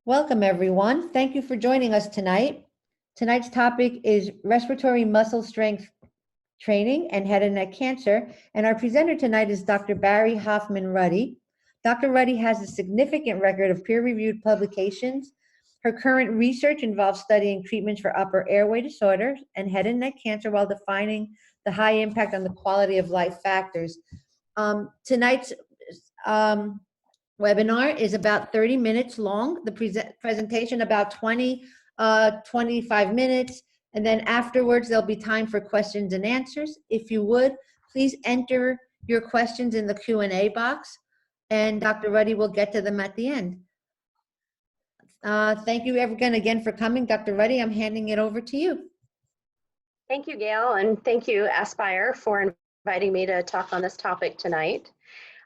Welcome, everyone. Thank you for joining us tonight. Tonight's topic is respiratory muscle strength training and head and neck cancer. And our presenter tonight is Dr. Barry Hoffman-Ruddy. Dr. Ruddy has a significant record of peer-reviewed publications. Her current research involves studying treatments for upper airway disorders and head and neck cancer while defining the high impact on the quality of life factors. Tonight's webinar is about 30 minutes long. The presentation about 25 minutes. And then afterwards, there'll be time for questions and answers. If you would, please enter your questions in the Q&A box, and Dr. Ruddy will get to them at the end. Thank you again for coming. Dr. Ruddy, I'm handing it over to you. Thank you, Gail, and thank you, Aspire, for inviting me to talk on this topic tonight.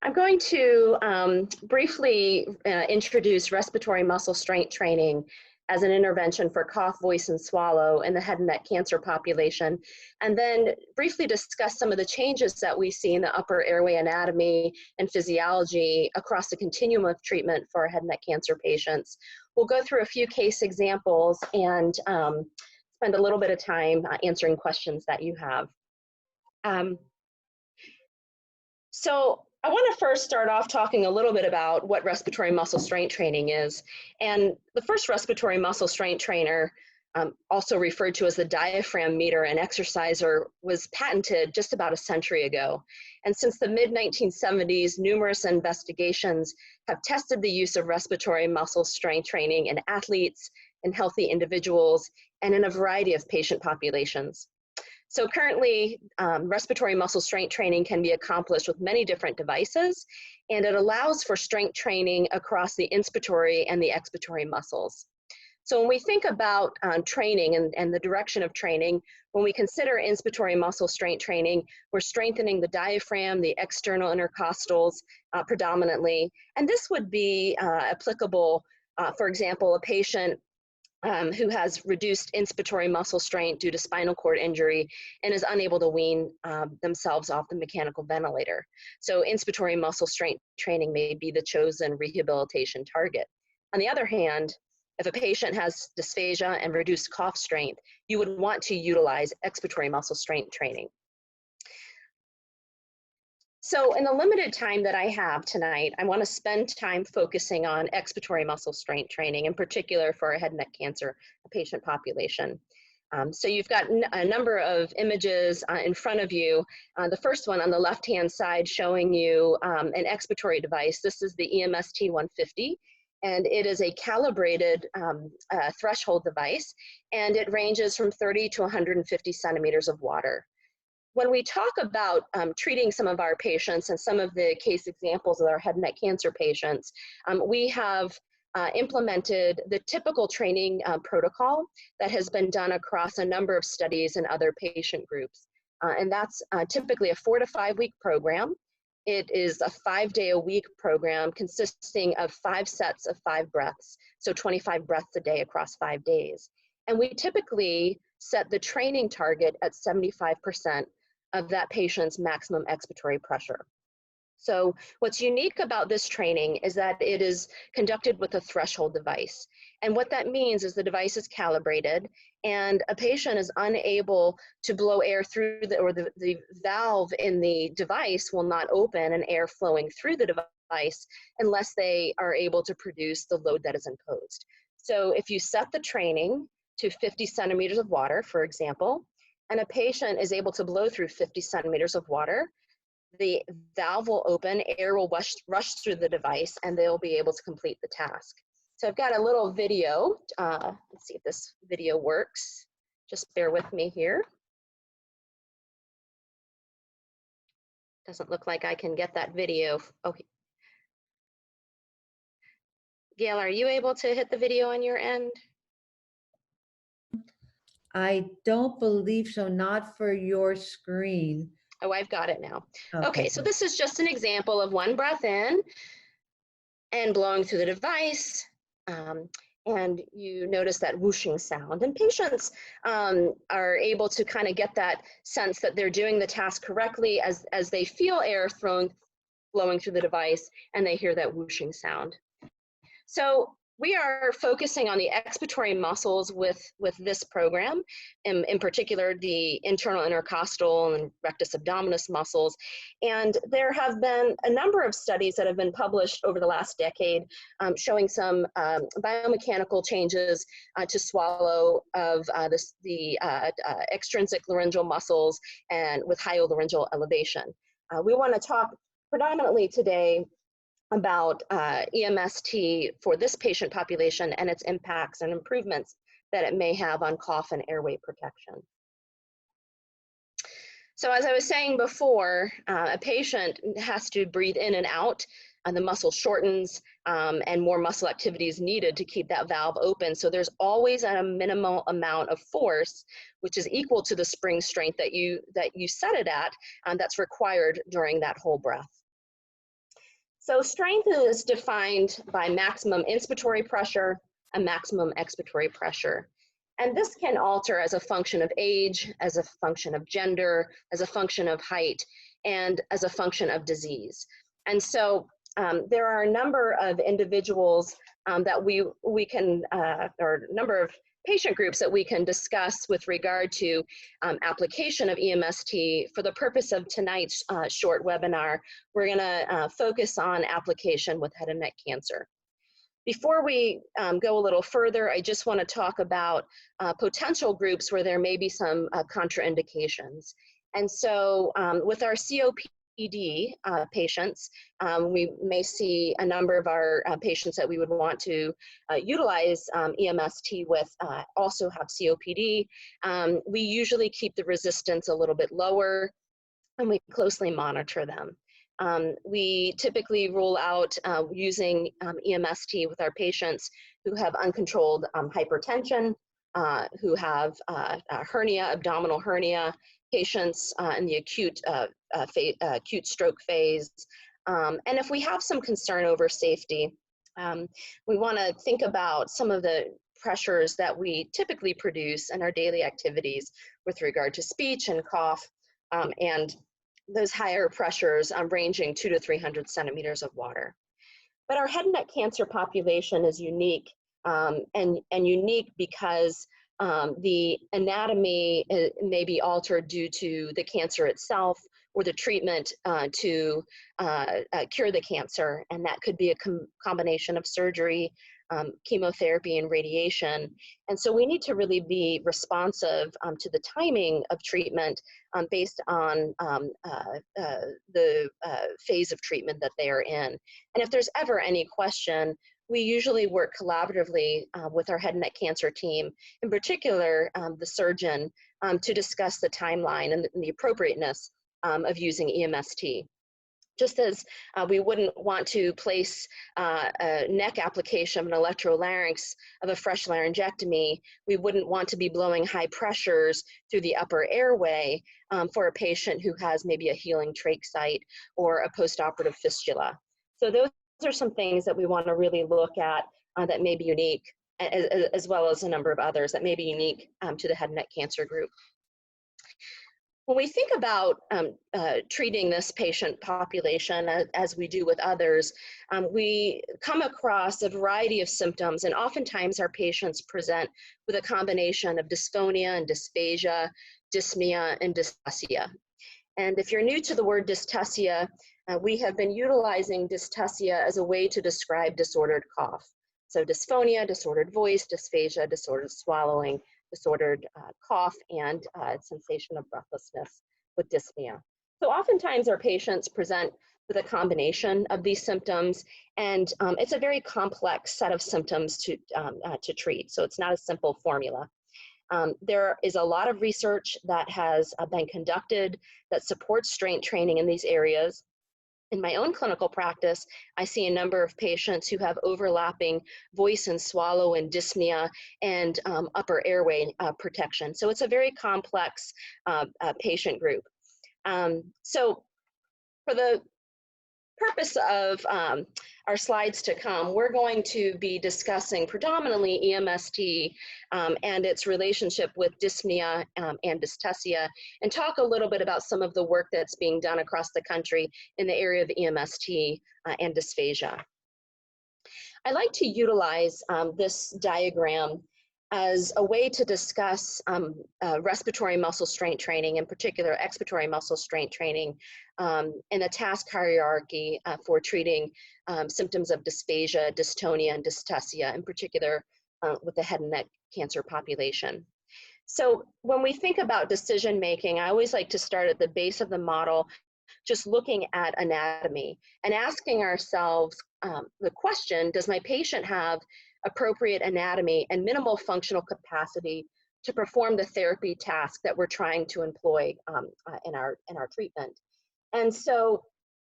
I'm going to briefly introduce respiratory muscle strength training as an intervention for cough, voice, and swallow in the head and neck cancer population, and then briefly discuss some of the changes that we see in the upper airway anatomy and physiology across the continuum of treatment for head and neck cancer patients. We'll go through a few case examples and spend a little bit of time answering questions that you have. So I want to first start off talking a little bit about what respiratory muscle strength training is. And the first respiratory muscle strength trainer, also referred to as the diaphragm meter and exerciser, was patented just about a century ago. And since the mid-1970s, numerous investigations have tested the use of respiratory muscle strength training in athletes, in healthy individuals, and in a variety of patient populations. So currently, respiratory muscle strength training can be accomplished with many different devices, and it allows for strength training across the inspiratory and the expiratory muscles. So when we think about training and the direction of training, when we consider inspiratory muscle strength training, we're strengthening the diaphragm, the external intercostals predominantly, and this would be applicable, for example, a patient who has reduced inspiratory muscle strength due to spinal cord injury and is unable to wean themselves off the mechanical ventilator. So inspiratory muscle strength training may be the chosen rehabilitation target. On the other hand, if a patient has dysphagia and reduced cough strength, you would want to utilize expiratory muscle strength training. So in the limited time that I have tonight, I want to spend time focusing on expiratory muscle strength training, in particular for a head and neck cancer patient population. So you've got a number of images in front of you. The first one on the left-hand side showing you an expiratory device. This is the RMST 150, and it is a calibrated threshold device, and it ranges from 30 to 150 centimeters of water. When we talk about treating some of our patients and some of the case examples of our head and neck cancer patients, we have implemented the typical training protocol that has been done across a number of studies and other patient groups. And that's typically a 4 to 5 week program. It is a 5-day-a-week program consisting of 5 sets of 5 breaths, so 25 breaths a day across 5 days. And we typically set the training target at 75% of that patient's maximum expiratory pressure. So what's unique about this training is that it is conducted with a threshold device. And what that means is the device is calibrated and a patient is unable to blow air through the valve in the device will not open and air flowing through the device unless they are able to produce the load that is imposed. So if you set the training to 50 centimeters of water, for example, and a patient is able to blow through 50 centimeters of water, the valve will open, air will rush through the device, and they'll be able to complete the task. So I've got a little video. Let's see if this video works. Just bear with me here. Doesn't look like I can get that video. Okay. Gail, are you able to hit the video on your end? I don't believe so, not for your screen. Oh, I've got it now. Okay, so this is just an example of one breath in and blowing through the device. And you notice that whooshing sound. And patients are able to kind of get that sense that they're doing the task correctly as they feel air blowing through the device and they hear that whooshing sound. So we are focusing on the expiratory muscles with this program, in particular the internal intercostal and rectus abdominis muscles. And there have been a number of studies that have been published over the last decade showing some biomechanical changes to swallow of the extrinsic laryngeal muscles and with hyolaryngeal elevation. We want to talk predominantly today about EMST for this patient population and its impacts and improvements that it may have on cough and airway protection. So as I was saying before, a patient has to breathe in and out, and the muscle shortens, and more muscle activity is needed to keep that valve open. So there's always a minimal amount of force, which is equal to the spring strength that you set it at, that's required during that whole breath. So strength is defined by maximum inspiratory pressure and maximum expiratory pressure. And this can alter as a function of age, as a function of gender, as a function of height, and as a function of disease. And so there are a number of individuals that we can, or a number of patient groups that we can discuss with regard to application of EMST. For the purpose of tonight's short webinar, we're going to focus on application with head and neck cancer. Before we go a little further, I just want to talk about potential groups where there may be some contraindications. And so with our COPD patients, we may see a number of our patients that we would want to utilize EMST with also have COPD. We usually keep the resistance a little bit lower, and we closely monitor them. We typically rule out using EMST with our patients who have uncontrolled hypertension, who have hernia, abdominal hernia, patients in the acute stroke phase. And if we have some concern over safety, we want to think about some of the pressures that we typically produce in our daily activities with regard to speech and cough, and those higher pressures ranging 200 to 300 centimeters of water. But our head and neck cancer population is unique, and unique because the anatomy may be altered due to the cancer itself or the treatment to cure the cancer, and that could be a combination of surgery, chemotherapy, and radiation. And so we need to really be responsive to the timing of treatment based on the phase of treatment that they are in. And if there's ever any question, we usually work collaboratively with our head and neck cancer team, in particular the surgeon, to discuss the timeline and the appropriateness of using EMST. Just as we wouldn't want to place a neck application of an electrolarynx of a fresh laryngectomy, we wouldn't want to be blowing high pressures through the upper airway for a patient who has maybe a healing trach site or a postoperative fistula. So those are some things that we want to really look at that may be unique, as well as a number of others that may be unique to the head and neck cancer group. When we think about treating this patient population, as we do with others, we come across a variety of symptoms, and oftentimes our patients present with a combination of dysphonia and dysphagia, dyspnea, and dysphasia. And if you're new to the word dysphasia, we have been utilizing dysphasia as a way to describe disordered cough. So dysphonia, disordered voice; dysphagia, disordered swallowing; disordered cough, and sensation of breathlessness with dyspnea. So oftentimes our patients present with a combination of these symptoms, and it's a very complex set of symptoms to treat. So it's not a simple formula. There is a lot of research that has been conducted that supports strength training in these areas. In my own clinical practice, I see a number of patients who have overlapping voice and swallow and dyspnea and upper airway protection. So it's a very complex patient group. So for the purpose of our slides to come, we're going to be discussing predominantly EMST and its relationship with dyspnea and dysphasia, and talk a little bit about some of the work that's being done across the country in the area of EMST and dysphagia. I like to utilize this diagram as a way to discuss respiratory muscle strength training, in particular expiratory muscle strength training, in the task hierarchy for treating symptoms of dysphagia, dystonia, and dystusia, in particular with the head and neck cancer population. So when we think about decision making, I always like to start at the base of the model, just looking at anatomy and asking ourselves the question, does my patient have appropriate anatomy and minimal functional capacity to perform the therapy task that we're trying to employ in our treatment? And so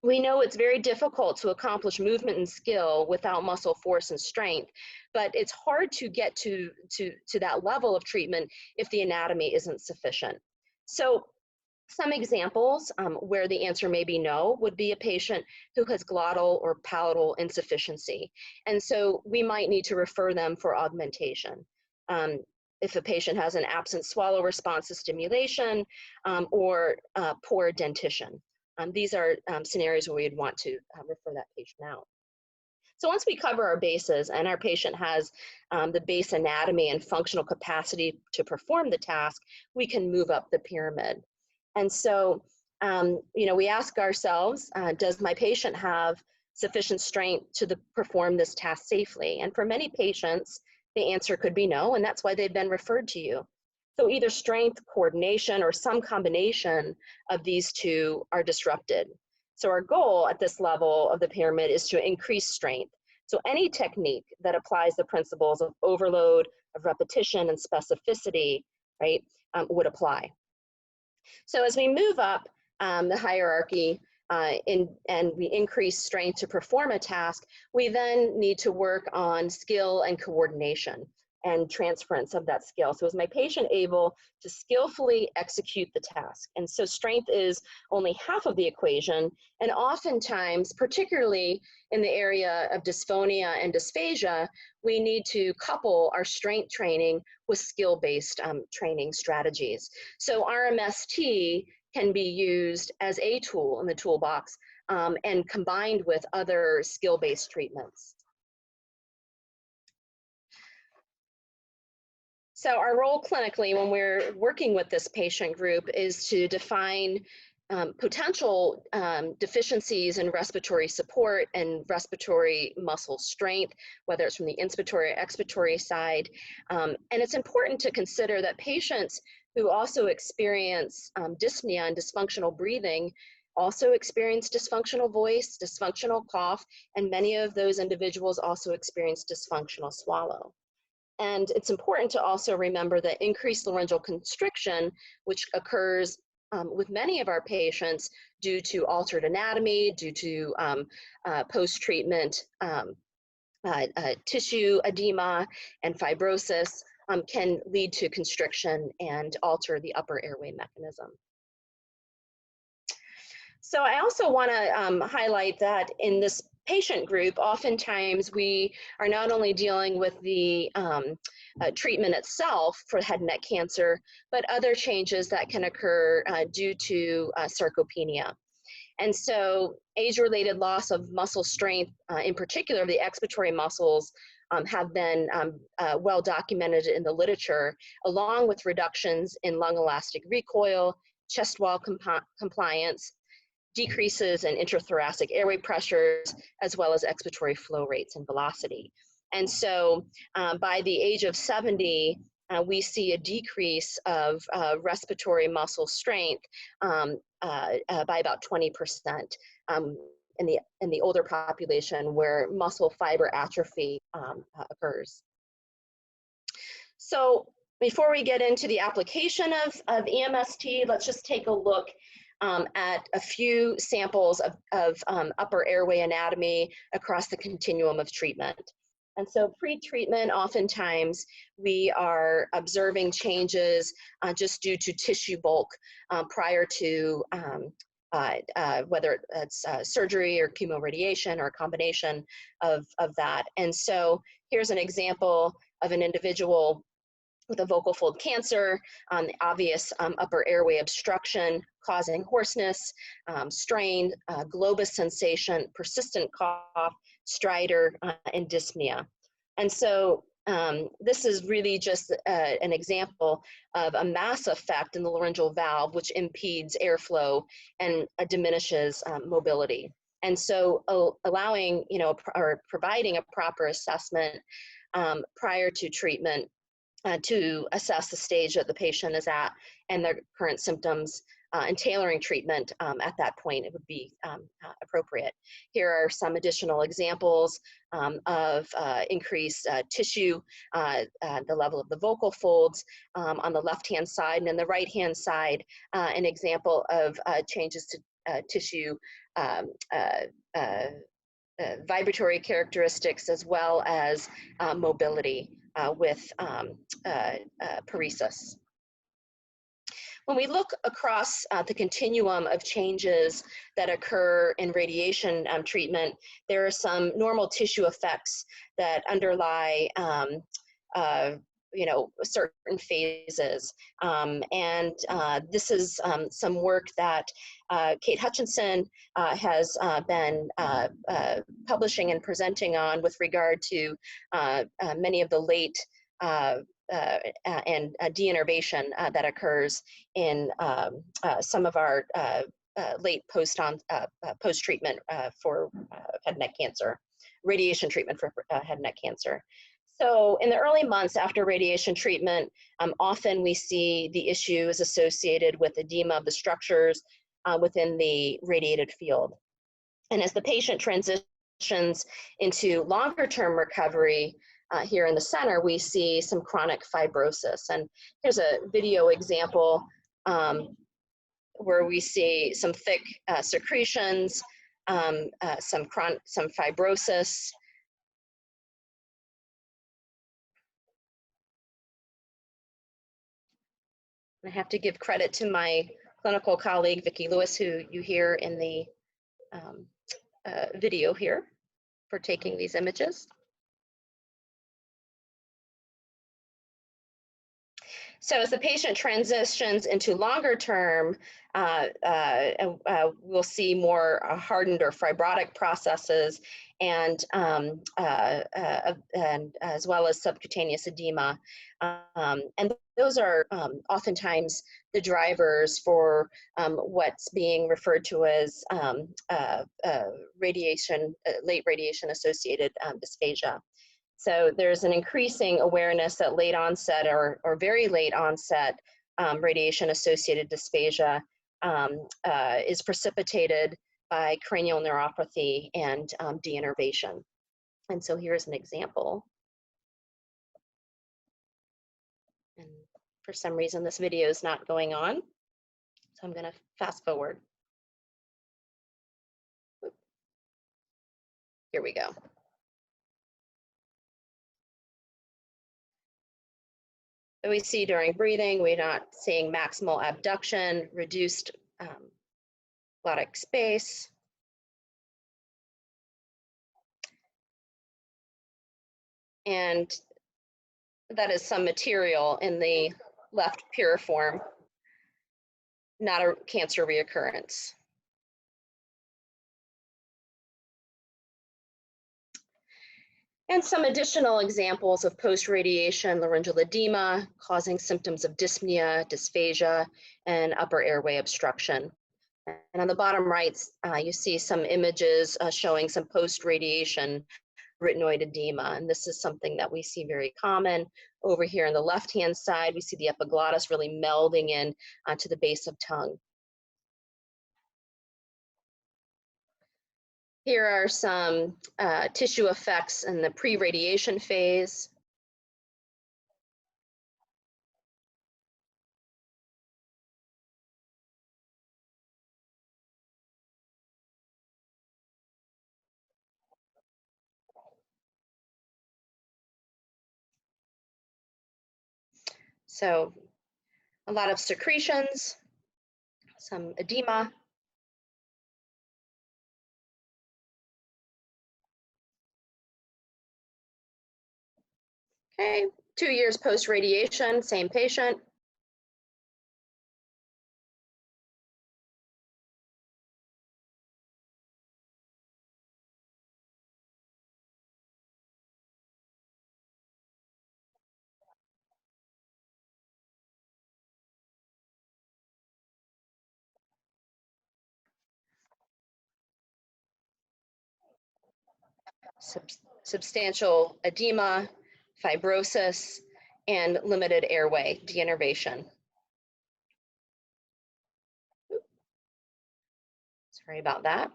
we know it's very difficult to accomplish movement and skill without muscle force and strength, but it's hard to get to that level of treatment if the anatomy isn't sufficient. So some examples where the answer may be no would be a patient who has glottal or palatal insufficiency. And so we might need to refer them for augmentation. If a patient has an absent swallow response to stimulation or poor dentition. These are scenarios where we'd want to refer that patient out. So once we cover our bases and our patient has the base anatomy and functional capacity to perform the task, we can move up the pyramid. And so, we ask ourselves, does my patient have sufficient strength to perform this task safely? And for many patients, the answer could be no, and that's why they've been referred to you. So either strength, coordination, or some combination of these two are disrupted. So our goal at this level of the pyramid is to increase strength. So any technique that applies the principles of overload, of repetition, and specificity, right, would apply. So as we move up the hierarchy and we increase strength to perform a task, we then need to work on skill and coordination and transference of that skill. So is my patient able to skillfully execute the task? And so strength is only half of the equation, and oftentimes, particularly in the area of dysphonia and dysphagia, we need to couple our strength training with skill-based training strategies. So RMST can be used as a tool in the toolbox and combined with other skill-based treatments. So our role clinically when we're working with this patient group is to define potential deficiencies in respiratory support and respiratory muscle strength, whether it's from the inspiratory or expiratory side. And it's important to consider that patients who also experience dyspnea and dysfunctional breathing also experience dysfunctional voice, dysfunctional cough, and many of those individuals also experience dysfunctional swallow. And it's important to also remember that increased laryngeal constriction, which occurs with many of our patients due to altered anatomy, due to post-treatment tissue edema and fibrosis, can lead to constriction and alter the upper airway mechanism. So I also want to highlight that in this patient group, oftentimes we are not only dealing with the treatment itself for head and neck cancer, but other changes that can occur due to sarcopenia. And so age-related loss of muscle strength, in particular the expiratory muscles, have been well documented in the literature, along with reductions in lung elastic recoil, chest wall compliance, decreases in intrathoracic airway pressures, as well as expiratory flow rates and velocity. And so by the age of 70, we see a decrease of respiratory muscle strength by about 20% in the older population where muscle fiber atrophy occurs. So before we get into the application of RMST, let's just take a look at a few samples of upper airway anatomy across the continuum of treatment. And so pre-treatment, oftentimes we are observing changes just due to tissue bulk prior to whether it's surgery or chemoradiation or a combination of that. And so here's an example of an individual with a vocal fold cancer, the obvious upper airway obstruction causing hoarseness, strain, globus sensation, persistent cough, stridor, and dyspnea. And so this is really just an example of a mass effect in the laryngeal valve, which impedes airflow and diminishes mobility. And so allowing, or providing a proper assessment prior to treatment to assess the stage that the patient is at and their current symptoms, and tailoring treatment at that point, it would be appropriate. Here are some additional examples of increased tissue, the level of the vocal folds on the left-hand side, and in the right-hand side, an example of changes to tissue vibratory characteristics as well as mobility with paresis. When we look across the continuum of changes that occur in radiation treatment, there are some normal tissue effects that underlie certain phases. This is some work that Kate Hutchinson has been publishing and presenting on with regard to many of the late and de-innervation that occurs in some of our late post-treatment for head and neck cancer, radiation treatment for head and neck cancer. So in the early months after radiation treatment, often we see the issues associated with edema of the structures within the radiated field. And as the patient transitions into longer-term recovery, here in the center, we see some chronic fibrosis. And here's a video example where we see some thick secretions, some fibrosis. I have to give credit to my clinical colleague, Vicki Lewis, who you hear in the video here, for taking these images. So as the patient transitions into longer term, we'll see more hardened or fibrotic processes and as well as subcutaneous edema. And those are oftentimes the drivers for what's being referred to as late radiation associated dysphagia. So there's an increasing awareness that late onset or very late onset radiation-associated dysphagia is precipitated by cranial neuropathy and de-innervation. And so here's an example. And for some reason, this video is not going on, so I'm going to fast forward. Here we go. So we see during breathing, we're not seeing maximal abduction, reduced glottic space. And that is some material in the left piriform, not a cancer reoccurrence. And some additional examples of post-radiation laryngeal edema causing symptoms of dyspnea, dysphagia, and upper airway obstruction. And on the bottom right, you see some images showing some post-radiation arytenoid edema. And this is something that we see very common. Over here on the left-hand side, we see the epiglottis really melding in to the base of tongue. Here are some tissue effects in the pre-radiation phase. So a lot of secretions, some edema. Okay, 2 years post-radiation, same patient. Substantial edema, fibrosis, and limited airway denervation. Sorry about that.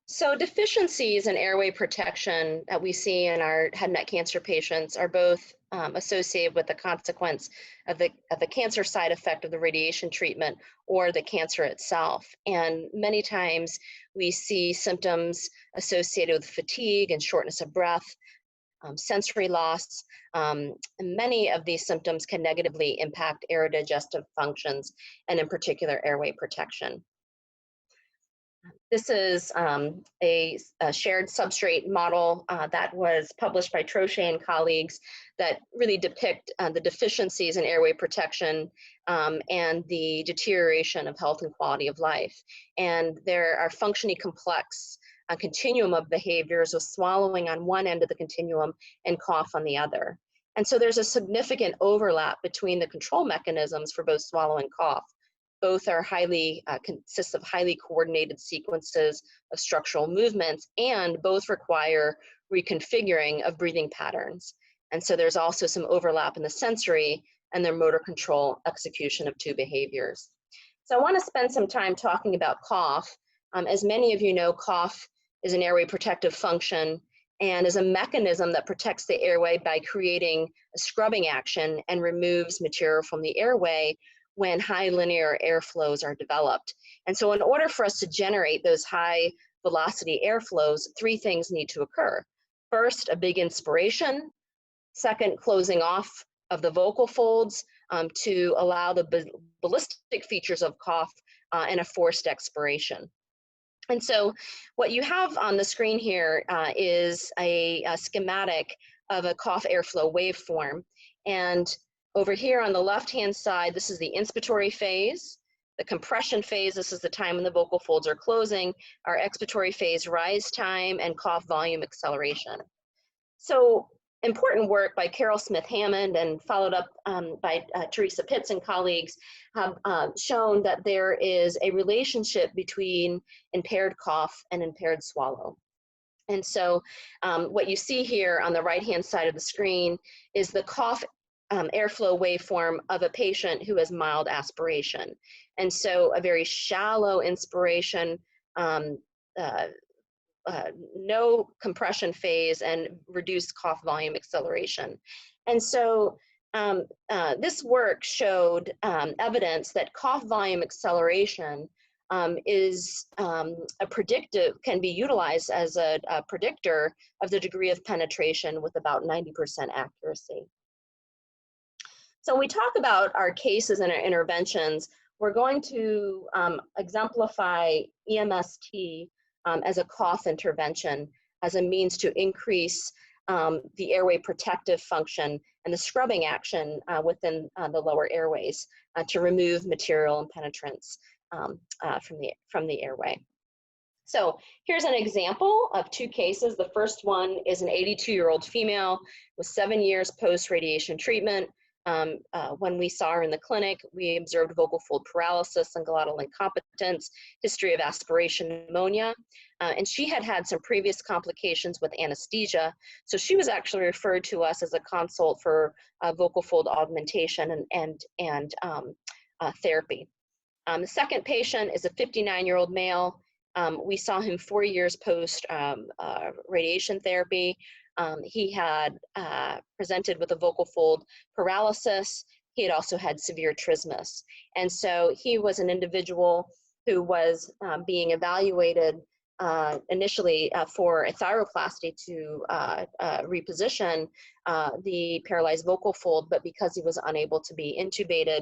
So deficiencies in airway protection that we see in our head and neck cancer patients are both associated with the consequence of the cancer side effect of the radiation treatment or the cancer itself. And many times we see symptoms associated with fatigue and shortness of breath, sensory loss. And many of these symptoms can negatively impact aerodigestive functions and in particular airway protection. This is a shared substrate model that was published by Trochet and colleagues that really depict the deficiencies in airway protection and the deterioration of health and quality of life. And there are functionally complex continuum of behaviors with swallowing on one end of the continuum and cough on the other. And so there's a significant overlap between the control mechanisms for both swallow and cough. Both are consist of highly coordinated sequences of structural movements, and both require reconfiguring of breathing patterns. And so there's also some overlap in the sensory and their motor control execution of two behaviors. So I want to spend some time talking about cough. As many of you know, cough is an airway protective function and is a mechanism that protects the airway by creating a scrubbing action and removes material from the airway when high linear airflows are developed. And so in order for us to generate those high velocity airflows, three things need to occur. First, a big inspiration. Second, closing off of the vocal folds to allow the ballistic features of cough and a forced expiration. And so what you have on the screen here is a schematic of a cough airflow waveform. And over here on the left-hand side, this is the inspiratory phase. The compression phase, this is the time when the vocal folds are closing. Our expiratory phase, rise time, and cough volume acceleration. So important work by Carol Smith-Hammond and followed up by Teresa Pitts and colleagues have shown that there is a relationship between impaired cough and impaired swallow. And so what you see here on the right-hand side of the screen is the cough airflow waveform of a patient who has mild aspiration. And so a very shallow inspiration, no compression phase, and reduced cough volume acceleration. And so this work showed evidence that cough volume acceleration is a predictive, can be utilized as a predictor of the degree of penetration with about 90% accuracy. So when we talk about our cases and our interventions, we're going to exemplify EMST as a cough intervention as a means to increase the airway protective function and the scrubbing action within the lower airways to remove material and penetrance from the airway. So here's an example of two cases. The first one is an 82-year-old female with 7 years post-radiation treatment. When we saw her in the clinic, we observed vocal fold paralysis and glottal incompetence, history of aspiration pneumonia, and she had had some previous complications with anesthesia. So she was actually referred to us as a consult for vocal fold augmentation and therapy. The second patient is a 59-year-old male. We saw him 4 years post radiation therapy. He had presented with a vocal fold paralysis. He had also had severe trismus. And so he was an individual who was being evaluated initially for a thyroplasty to reposition the paralyzed vocal fold, but because he was unable to be intubated,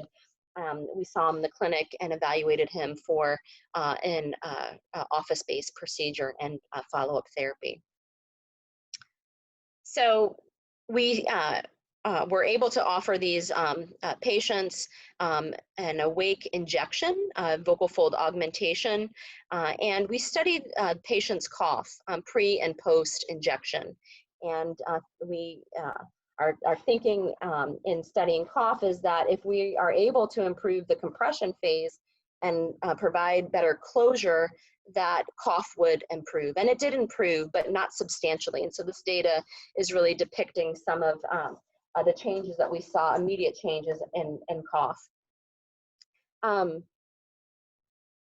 we saw him in the clinic and evaluated him for an office-based procedure and follow-up therapy. So we were able to offer these patients an awake injection, vocal fold augmentation, and we studied patients' cough pre and post injection. And our thinking in studying cough is that if we are able to improve the compression phase and provide better closure, that cough would improve. And it did improve, but not substantially. And so this data is really depicting some of the changes that we saw, immediate changes in cough.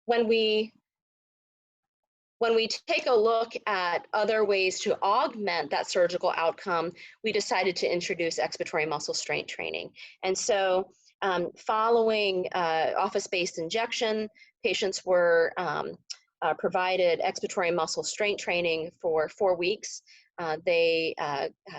When we take a look at other ways to augment that surgical outcome, we decided to introduce expiratory muscle strength training. And so following office-based injection, patients were provided expiratory muscle strength training for 4 weeks. They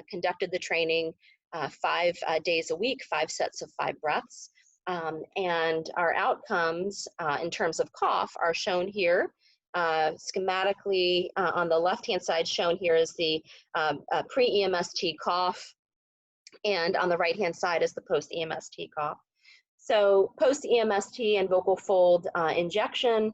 conducted the training 5 days a week, 5 sets of 5 breaths. And our outcomes in terms of cough are shown here. Schematically on the left-hand side shown here is the pre-EMST cough, and on the right-hand side is the post-EMST cough. So post-EMST and vocal fold injection,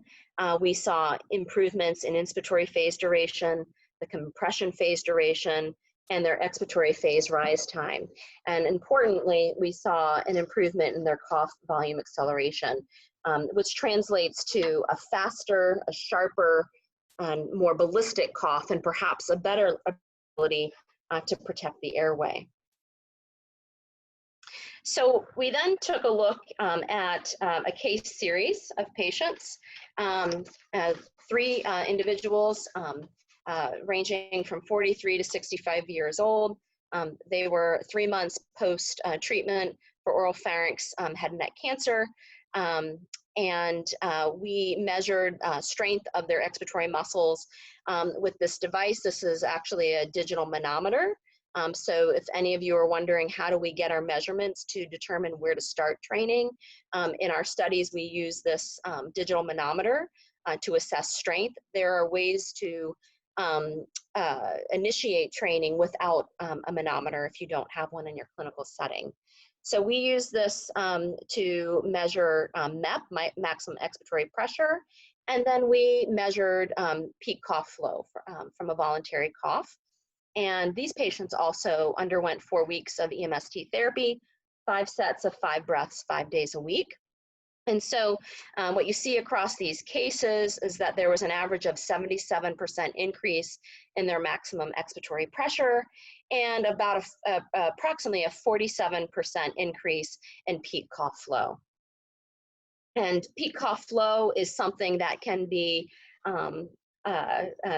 we saw improvements in inspiratory phase duration, the compression phase duration, and their expiratory phase rise time. And importantly, we saw an improvement in their cough volume acceleration, which translates to a faster, a sharper, and more ballistic cough, and perhaps a better ability to protect the airway. So we then took a look at a case series of patients, 3 individuals ranging from 43 to 65 years old. They were 3 months post treatment for oropharynx head and neck cancer. And we measured strength of their expiratory muscles with this device. This is actually a digital manometer. So if any of you are wondering how do we get our measurements to determine where to start training, in our studies we use this digital manometer to assess strength. There are ways to initiate training without a manometer if you don't have one in your clinical setting. So we use this to measure MEP, maximum expiratory pressure, and then we measured peak cough flow from a voluntary cough. And these patients also underwent 4 weeks of EMST therapy, 5 sets of 5 breaths, 5 days a week. And so what you see across these cases is that there was an average of 77% increase in their maximum expiratory pressure and about approximately a 47% increase in peak cough flow. And peak cough flow is something that can be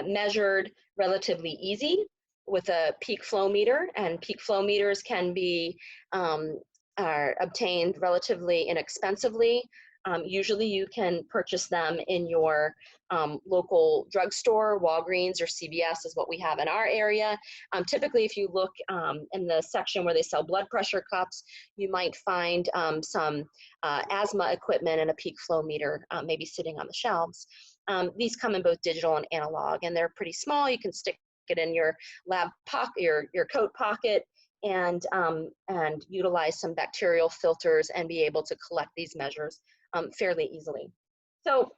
measured relatively easy with a peak flow meter, and peak flow meters can be are obtained relatively inexpensively. Usually you can purchase them in your local drugstore. Walgreens or CVS is what we have in our area. Typically, if you look in the section where they sell blood pressure cups, you might find some asthma equipment and a peak flow meter maybe sitting on the shelves. These come in both digital and analog, and they're pretty small. You can stick it in your lab pocket, your coat pocket, and utilize some bacterial filters and be able to collect these measures fairly easily. So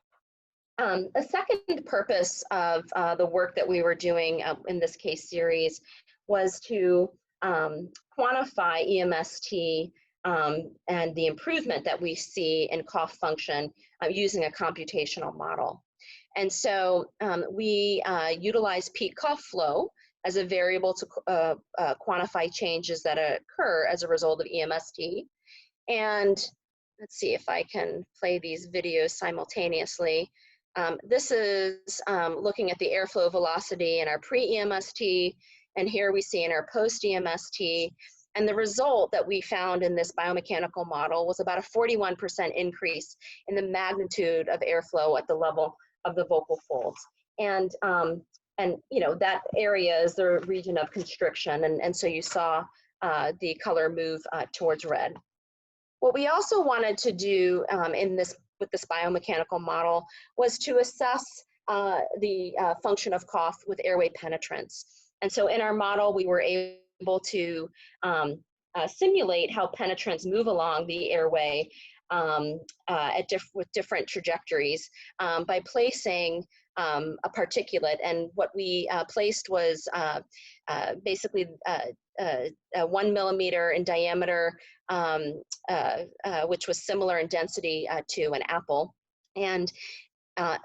a second purpose of the work that we were doing in this case series was to quantify EMST and the improvement that we see in cough function using a computational model. And so we utilize peak cough flow as a variable to quantify changes that occur as a result of EMST. And let's see if I can play these videos simultaneously. This is looking at the airflow velocity in our pre-EMST, and here we see in our post-EMST. And the result that we found in this biomechanical model was about a 41% increase in the magnitude of airflow at the level of the vocal folds. And you know, that area is the region of constriction, and so you saw the color move towards red. What we also wanted to do with this biomechanical model was to assess the function of cough with airway penetrance. And so in our model, we were able to simulate how penetrants move along the airway with different trajectories by placing a particulate. And what we placed was basically 1 millimeter in diameter, which was similar in density to an apple. And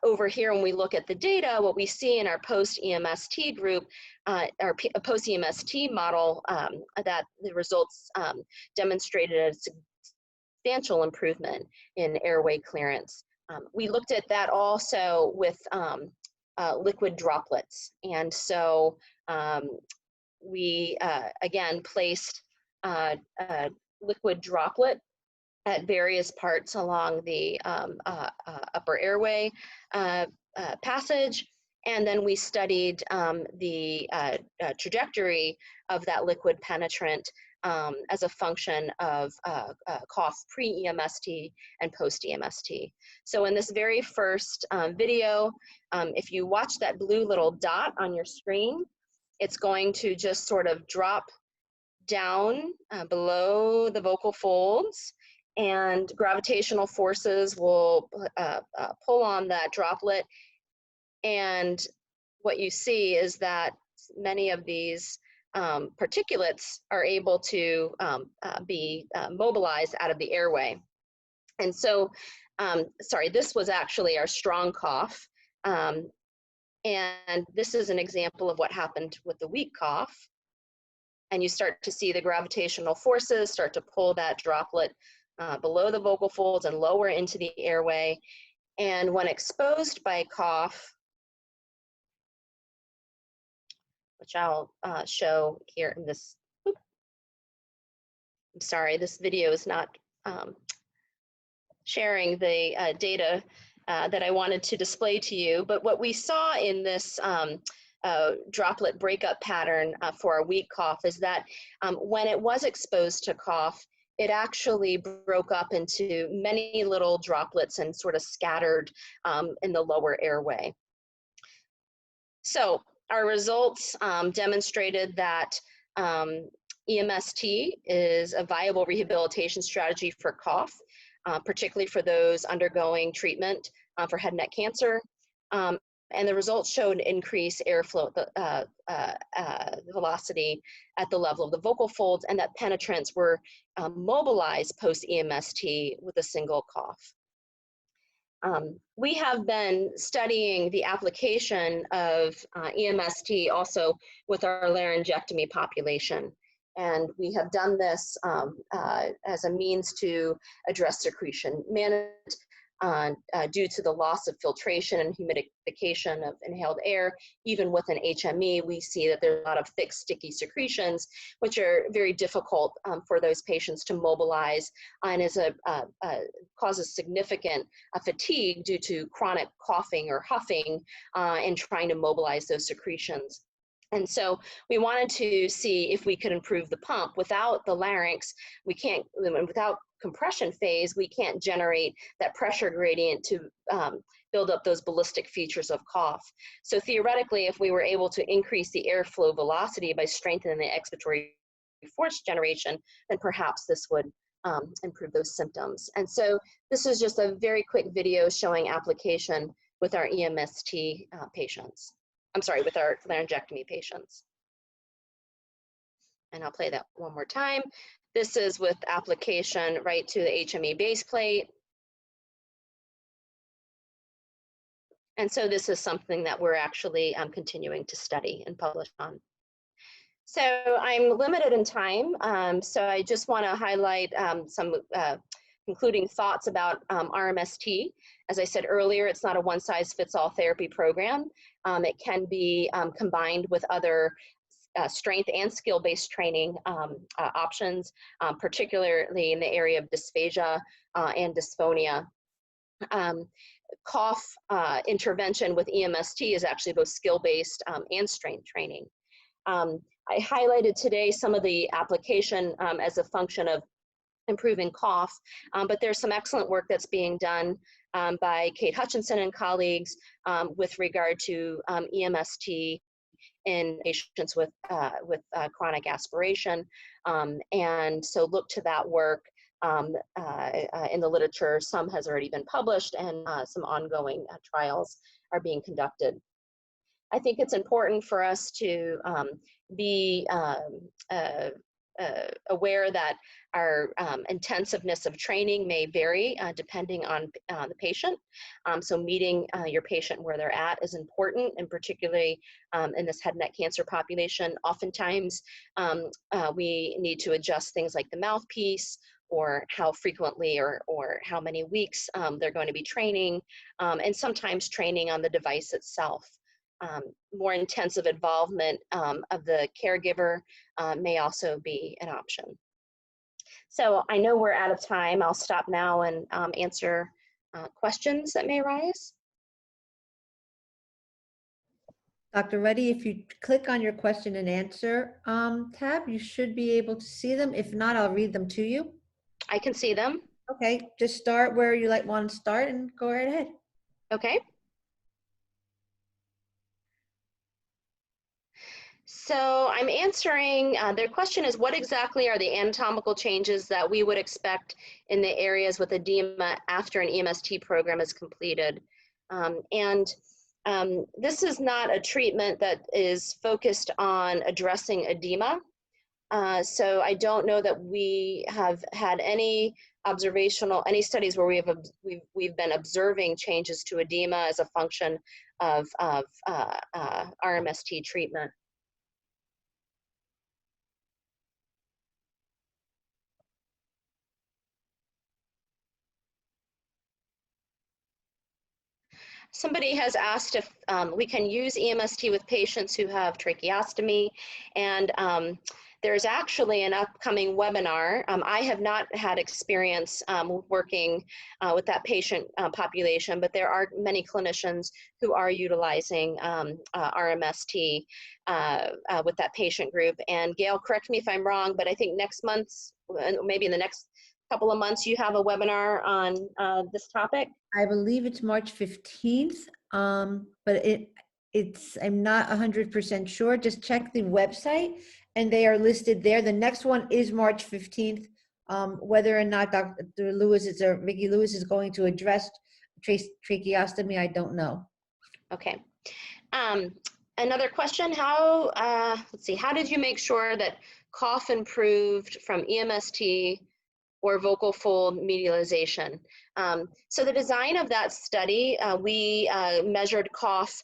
over here, when we look at the data, what we see in our post-EMST group, our post-EMST model, that the results demonstrated a substantial improvement in airway clearance. We looked at that also with liquid droplets. And so we, again, placed a liquid droplet at various parts along the upper airway passage. And then we studied the trajectory of that liquid penetrant as a function of cough pre-EMST and post-EMST. So in this very first video, if you watch that blue little dot on your screen, it's going to just sort of drop down below the vocal folds, and gravitational forces will pull on that droplet. And what you see is that many of these particulates are able to be mobilized out of the airway. And so, sorry, this was actually our strong cough. And this is an example of what happened with the weak cough. And you start to see the gravitational forces start to pull that droplet below the vocal folds and lower into the airway. And when exposed by cough, which I'll show here in this, I'm sorry, this video is not sharing the data that I wanted to display to you, but what we saw in this droplet breakup pattern for a weak cough is that when it was exposed to cough, it actually broke up into many little droplets and sort of scattered in the lower airway. So our results demonstrated that EMST is a viable rehabilitation strategy for cough, particularly for those undergoing treatment for head and neck cancer. And the results showed increased airflow velocity at the level of the vocal folds, and that penetrants were mobilized post-EMST with a single cough. We have been studying the application of EMST also with our laryngectomy population. And we have done this as a means to address secretion management due to the loss of filtration and humidification of inhaled air. Even with an HME, we see that there's a lot of thick, sticky secretions, which are very difficult for those patients to mobilize, and causes significant fatigue due to chronic coughing or huffing and trying to mobilize those secretions. And so we wanted to see if we could improve the pump. Without the larynx, we can't, without compression phase, we can't generate that pressure gradient to build up those ballistic features of cough. So theoretically, if we were able to increase the airflow velocity by strengthening the expiratory force generation, then perhaps this would improve those symptoms. And so this is just a very quick video showing application with our EMST patients. I'm sorry, with our laryngectomy patients. And I'll play that one more time. This is with application right to the HME base plate. And so this is something that we're actually continuing to study and publish on. So I'm limited in time, so I just want to highlight some concluding thoughts about RMST. As I said earlier, it's not a one-size-fits-all therapy program. It can be combined with other strength and skill-based training options, particularly in the area of dysphagia and dysphonia. Cough intervention with EMST is actually both skill-based and strength training. I highlighted today some of the application as a function of improving cough, but there's some excellent work that's being done by Kate Hutchinson and colleagues with regard to EMST in patients with chronic aspiration. And so look to that work in the literature. Some has already been published, and some ongoing trials are being conducted. I think it's important for us to be aware that our intensiveness of training may vary depending on the patient. So meeting your patient where they're at is important, and particularly in this head and neck cancer population. Oftentimes we need to adjust things like the mouthpiece, or how frequently or how many weeks they're going to be training, and sometimes training on the device itself. More intensive involvement of the caregiver may also be an option. So I know we're out of time. I'll stop now and answer questions that may arise. Dr. Reddy, if you click on your question and answer tab, you should be able to see them. If not, I'll read them to you. I can see them. Okay, just start where you want to start and go right ahead. Okay. So I'm answering, their question is, what exactly are the anatomical changes that we would expect in the areas with edema after an EMST program is completed? This is not a treatment that is focused on addressing edema. So I don't know that we have had any studies where we've been observing changes to edema as a function of RMST treatment. Somebody has asked if we can use EMST with patients who have tracheostomy, and there's actually an upcoming webinar. I have not had experience working with that patient population, but there are many clinicians who are utilizing RMST with that patient group. And Gail, correct me if I'm wrong, but I think next month, maybe in the next couple of months, you have a webinar on this topic. I believe it's March 15th, but I'm not 100% sure. Just check the website and they are listed there. The next one is March 15th. Whether or not Dr. Lewis or Vicki Lewis is going to address tracheostomy, I don't know. Okay. Another question, let's see, how did you make sure that cough improved from EMST or vocal fold medialization? So the design of that study, we measured cough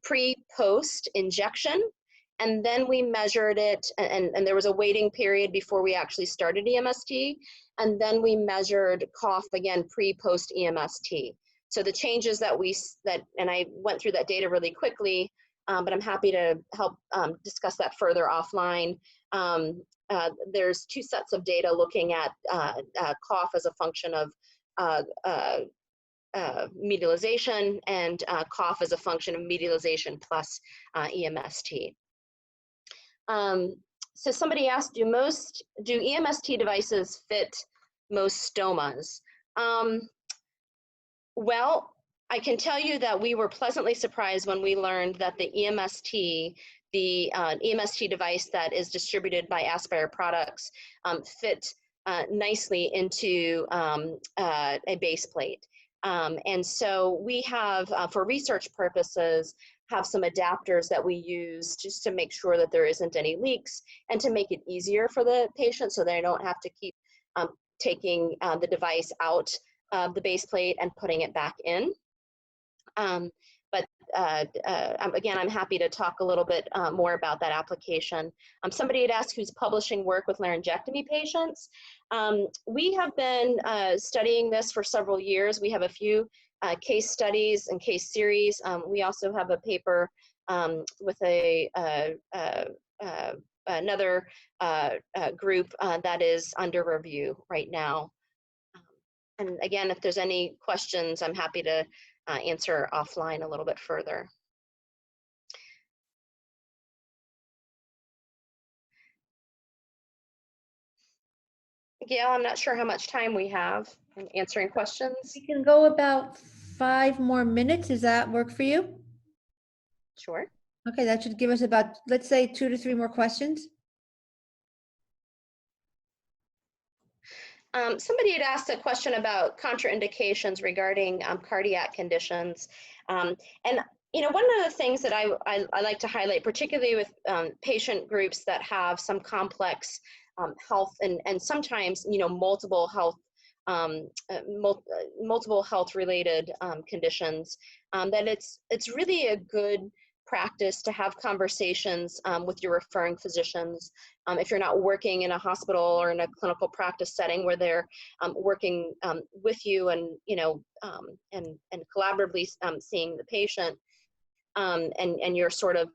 pre-post injection, and then we measured it, and there was a waiting period before we actually started EMST, and then we measured cough again pre-post EMST. So the changes and I went through that data really quickly, but I'm happy to help discuss that further offline. There's two sets of data looking at cough as a function of medialization and cough as a function of medialization plus EMST. So somebody asked, do EMST devices fit most stomas? Well, I can tell you that we were pleasantly surprised when we learned that the EMST device that is distributed by Aspire Products fit nicely into a base plate. And so we have, for research purposes, have some adapters that we use just to make sure that there isn't any leaks and to make it easier for the patient so they don't have to keep taking the device out of the base plate and putting it back in. But again, I'm happy to talk a little bit more about that application. Somebody had asked who's publishing work with laryngectomy patients. We have been studying this for several years. We have a few case studies and case series. We also have a paper with another group that is under review right now. And again, if there's any questions, I'm happy to answer offline a little bit further. Gail, I'm not sure how much time we have in answering questions. We can go about 5 more minutes. Does that work for you? Sure. Okay, that should give us about, let's say, 2 to 3 more questions. Somebody had asked a question about contraindications regarding cardiac conditions. And one of the things that I like to highlight, particularly with patient groups that have some complex health and sometimes, multiple health multiple health related conditions, that it's really a good practice to have conversations with your referring physicians. If you're not working in a hospital or in a clinical practice setting where they're working with you and and collaboratively seeing the patient, and you're sort of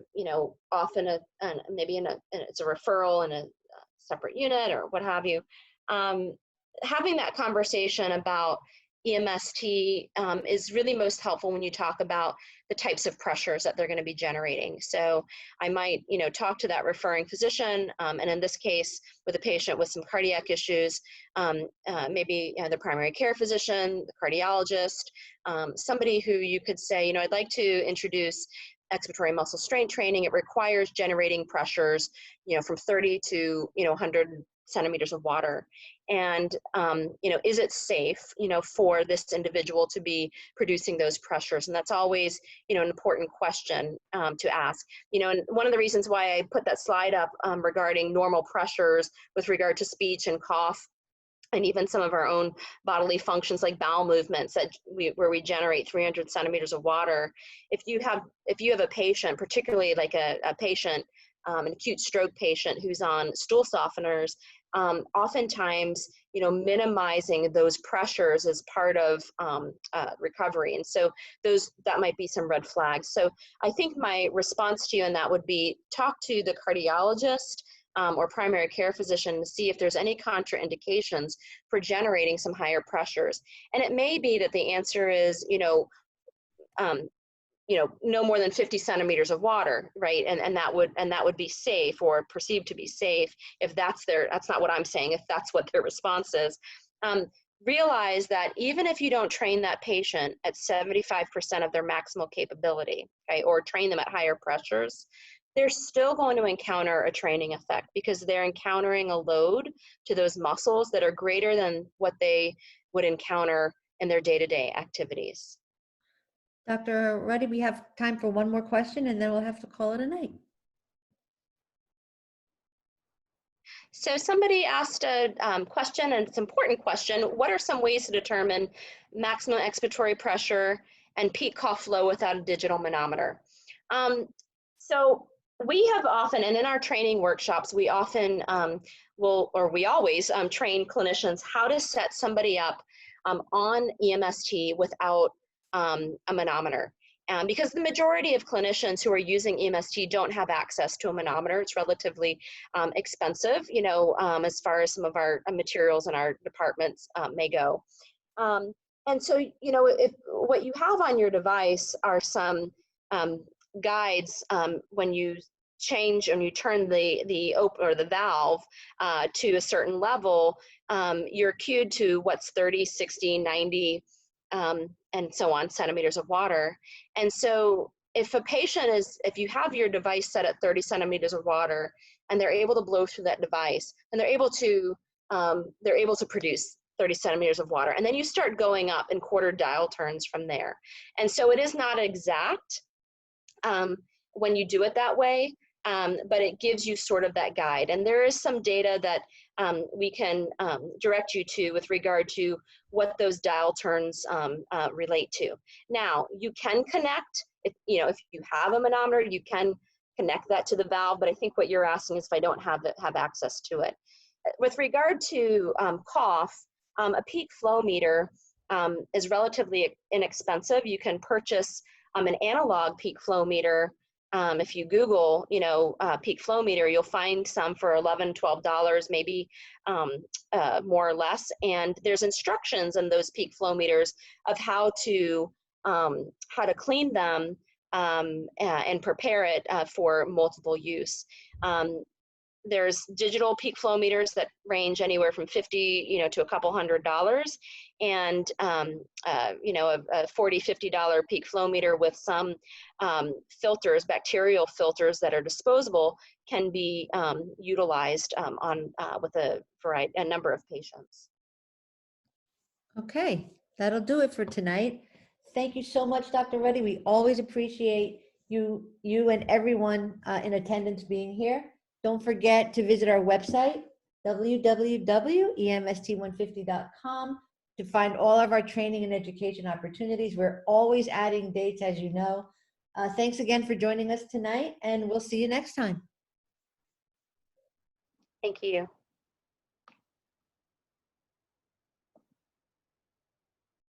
off in maybe it's a referral in a separate unit or what have you, having that conversation about EMST is really most helpful when you talk about the types of pressures that they're going to be generating. So I might, talk to that referring physician, and in this case, with a patient with some cardiac issues, maybe the primary care physician, the cardiologist, somebody who you could say, I'd like to introduce expiratory muscle strength training. It requires generating pressures, from 30 to 100 centimeters of water. And, is it safe, for this individual to be producing those pressures? And that's always, an important question to ask. And one of the reasons why I put that slide up regarding normal pressures with regard to speech and cough, and even some of our own bodily functions like bowel movements where we generate 300 centimeters of water. If you have a patient, particularly like a patient, an acute stroke patient who's on stool softeners, oftentimes, minimizing those pressures is part of recovery. And so that might be some red flags. So I think my response to you on that would be talk to the cardiologist or primary care physician to see if there's any contraindications for generating some higher pressures. And it may be that the answer is, no more than 50 centimeters of water, right? And that would be safe or perceived to be safe if that's not what I'm saying, if that's what their response is. Realize that even if you don't train that patient at 75% of their maximal capability, okay, or train them at higher pressures, they're still going to encounter a training effect because they're encountering a load to those muscles that are greater than what they would encounter in their day-to-day activities. Dr. Ruddy, we have time for one more question and then we'll have to call it a night. So somebody asked a question, and it's an important question. What are some ways to determine maximum expiratory pressure and peak cough flow without a digital manometer? So we have often, and in our training workshops, we often we always train clinicians how to set somebody up on EMST without a manometer. Because the majority of clinicians who are using EMST don't have access to a manometer. It's relatively expensive, as far as some of our materials in our departments may go. And so, if what you have on your device are some guides when you change and you turn the open or the valve to a certain level, you're cued to what's 30, 60, 90, and so on centimeters of water. And so if you have your device set at 30 centimeters of water and they're able to blow through that device, and they're able to produce 30 centimeters of water, and then you start going up in quarter dial turns from there. And so it is not exact when you do it that way, but it gives you sort of that guide. And there is some data that we can direct you to with regard to what those dial turns relate to. Now, you can connect, if you have a manometer, you can connect that to the valve, but I think what you're asking is if I don't have access to it. With regard to cough, a peak flow meter is relatively inexpensive. You can purchase an analog peak flow meter. If you Google, peak flow meter, you'll find some for $11, $12, maybe more or less. And there's instructions in those peak flow meters of how to clean them and prepare it for multiple use. There's digital peak flow meters that range anywhere from $50, to a couple $100, and a $40, $50 peak flow meter with some filters, bacterial filters that are disposable, can be utilized with a number of patients. Okay, that'll do it for tonight. Thank you so much, Dr. Reddy. We always appreciate you and everyone in attendance being here. Don't forget to visit our website, www.emst150.com, to find all of our training and education opportunities. We're always adding dates, as you know. Thanks again for joining us tonight, and we'll see you next time. Thank you.